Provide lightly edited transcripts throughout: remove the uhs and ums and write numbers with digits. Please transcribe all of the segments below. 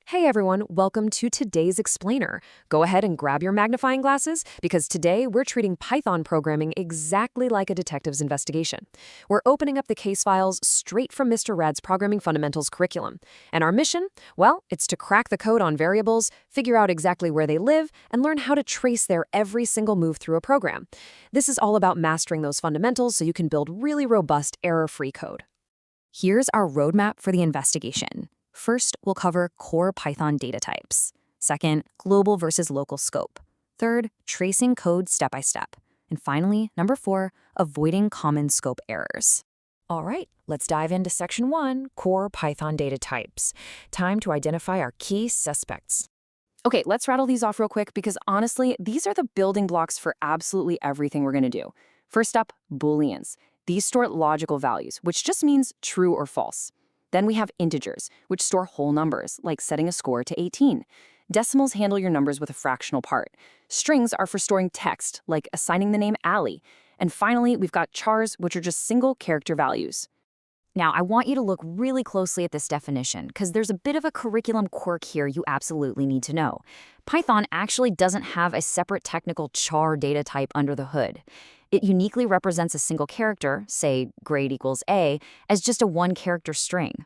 Hey everyone, welcome to today's explainer. Go ahead and grab your magnifying glasses because today we're treating Python programming exactly like a detective's investigation. We're opening up the case files straight from Mr. Red's Programming Fundamentals curriculum. And our mission? Well, it's to crack the code on variables, figure out exactly where they live, and learn how to trace their every single move through a program. This is all about mastering those fundamentals so you can build really robust, error-free code. Here's our roadmap for the investigation. First, we'll cover core Python data types. Second, global versus local scope. Third, tracing code step by step. And finally, number 4, avoiding common scope errors. All right, let's dive into Section 1, Core Python Data Types. Time to identify our key suspects. Okay, let's rattle these off real quick because honestly, these are the building blocks for absolutely everything we're going to do. First up, Booleans. These store logical values, which just means true or false. Then we have integers, which store whole numbers, like setting a score to 18. Decimals handle your numbers with a fractional part. Strings are for storing text, like assigning the name Allie. And finally, we've got chars, which are just single character values. Now, I want you to look really closely at this definition because there's a bit of a curriculum quirk here you absolutely need to know. Python actually doesn't have a separate technical char data type under the hood. It uniquely represents a single character, say grade equals A, as just a one-character string.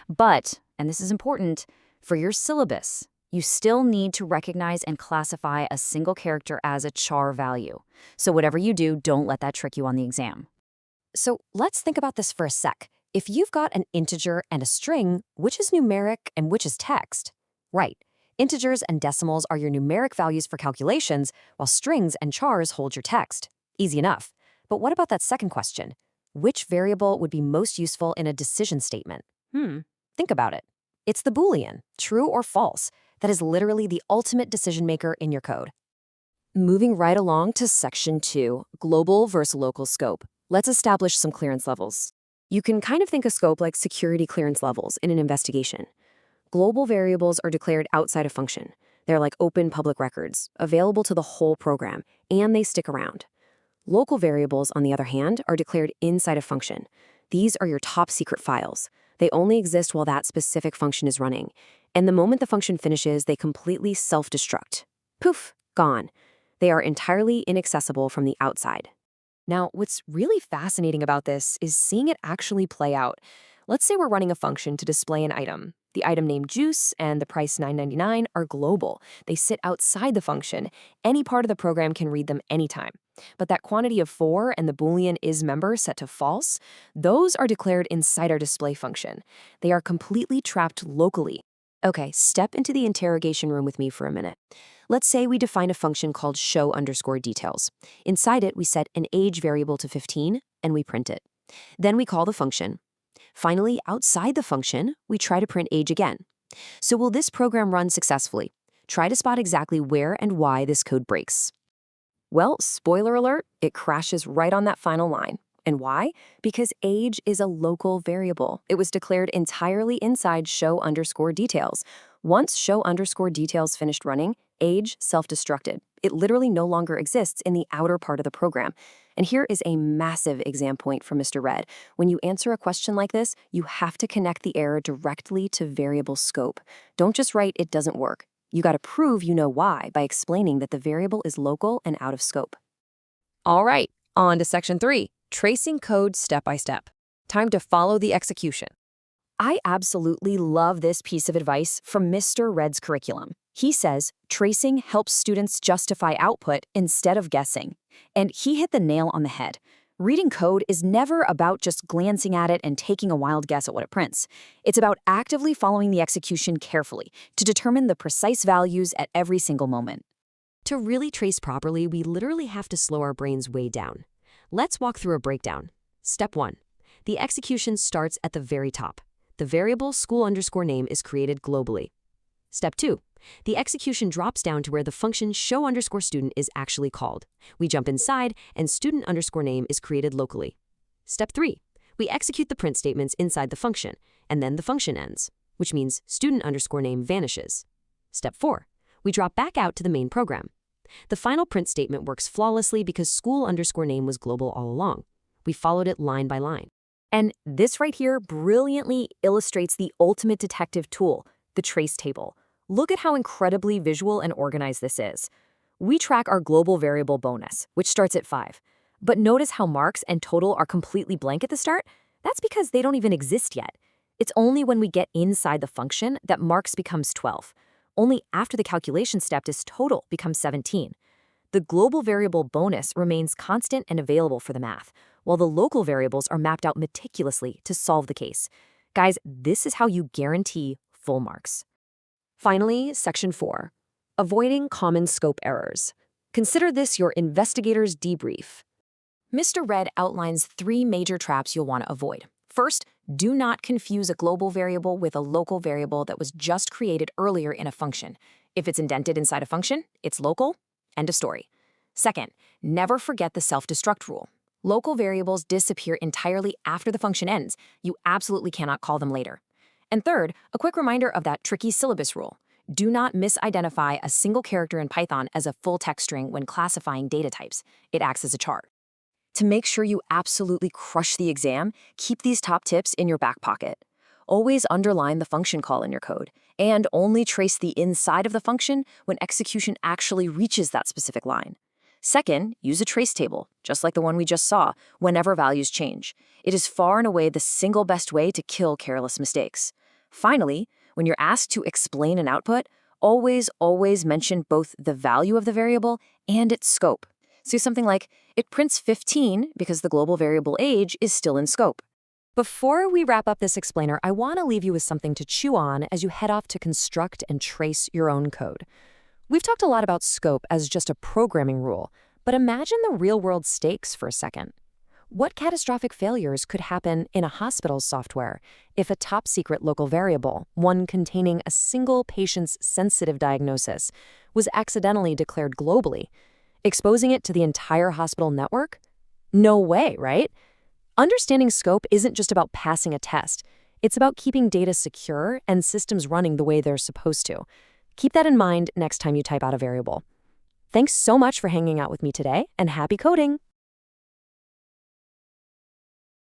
But, and this is important, for your syllabus, you still need to recognize and classify a single character as a char value. So whatever you do, don't let that trick you on the exam. So let's think about this for a sec. If you've got an integer and a string, which is numeric and which is text? Right. Integers and decimals are your numeric values for calculations, while strings and chars hold your text. Easy enough. But what about that second question? Which variable would be most useful in a decision statement? Think about it. It's the Boolean, true or false. That is literally the ultimate decision maker in your code. Moving right along to Section 2, global versus local scope. Let's establish some clearance levels. You can kind of think of scope like security clearance levels in an investigation. Global variables are declared outside a function. They're like open public records, available to the whole program, and they stick around. Local variables, on the other hand, are declared inside a function. These are your top secret files. They only exist while that specific function is running. And the moment the function finishes, they completely self-destruct. Poof, gone. They are entirely inaccessible from the outside. Now, what's really fascinating about this is seeing it actually play out. Let's say we're running a function to display an item. The item named juice and the price $9.99 are global. They sit outside the function. Any part of the program can read them anytime. But that quantity of 4 and the Boolean isMember set to false, those are declared inside our display function. They are completely trapped locally. Okay, step into the interrogation room with me for a minute. Let's say we define a function called show_details. Inside it, we set an age variable to 15, and we print it. Then we call the function. Finally, outside the function, we try to print age again. So will this program run successfully? Try to spot exactly where and why this code breaks. Well, spoiler alert, it crashes right on that final line. And why? Because age is a local variable. It was declared entirely inside show_details. Once show_details finished running, age self-destructed. It literally no longer exists in the outer part of the program. And here is a massive exam point for Mr. Red. When you answer a question like this, you have to connect the error directly to variable scope. Don't just write, "it doesn't work." You got to prove you know why by explaining that the variable is local and out of scope. All right, on to Section 3, tracing code step by step. Time to follow the execution. I absolutely love this piece of advice from Mr. Red's curriculum. He says, tracing helps students justify output instead of guessing. And he hit the nail on the head. Reading code is never about just glancing at it and taking a wild guess at what it prints. It's about actively following the execution carefully to determine the precise values at every single moment. To really trace properly, we literally have to slow our brains way down. Let's walk through a breakdown. Step 1. The execution starts at the very top. The variable school_name is created globally. Step 2. The execution drops down to where the function show_student is actually called. We jump inside, and student_name is created locally. Step 3. We execute the print statements inside the function, and then the function ends, which means student_name vanishes. Step 4. We drop back out to the main program. The final print statement works flawlessly because school_name was global all along. We followed it line by line. And this right here brilliantly illustrates the ultimate detective tool, the trace table. Look at how incredibly visual and organized this is. We track our global variable bonus, which starts at 5. But notice how marks and total are completely blank at the start? That's because they don't even exist yet. It's only when we get inside the function that marks becomes 12. Only after the calculation step does total become 17. The global variable bonus remains constant and available for the math, while the local variables are mapped out meticulously to solve the case. Guys, this is how you guarantee full marks. Finally, Section 4. Avoiding common scope errors. Consider this your investigator's debrief. Mr. Red outlines 3 major traps you'll want to avoid. First, do not confuse a global variable with a local variable that was just created earlier in a function. If it's indented inside a function, it's local. End of story. Second, never forget the self-destruct rule. Local variables disappear entirely after the function ends. You absolutely cannot call them later. And third, a quick reminder of that tricky syllabus rule. Do not misidentify a single character in Python as a full text string when classifying data types. It acts as a char. To make sure you absolutely crush the exam, keep these top tips in your back pocket. Always underline the function call in your code, and only trace the inside of the function when execution actually reaches that specific line. Second, use a trace table, just like the one we just saw, whenever values change. It is far and away the single best way to kill careless mistakes. Finally, when you're asked to explain an output, always mention both the value of the variable and its scope. So something like, it prints 15 because the global variable age is still in scope. Before we wrap up this explainer, I want to leave you with something to chew on as you head off to construct and trace your own code. We've talked a lot about scope as just a programming rule, but imagine the real-world stakes for a second. What catastrophic failures could happen in a hospital's software if a top-secret local variable, one containing a single patient's sensitive diagnosis, was accidentally declared globally, exposing it to the entire hospital network? No way, right? Understanding scope isn't just about passing a test. It's about keeping data secure and systems running the way they're supposed to. Keep that in mind next time you type out a variable. Thanks so much for hanging out with me today, and happy coding!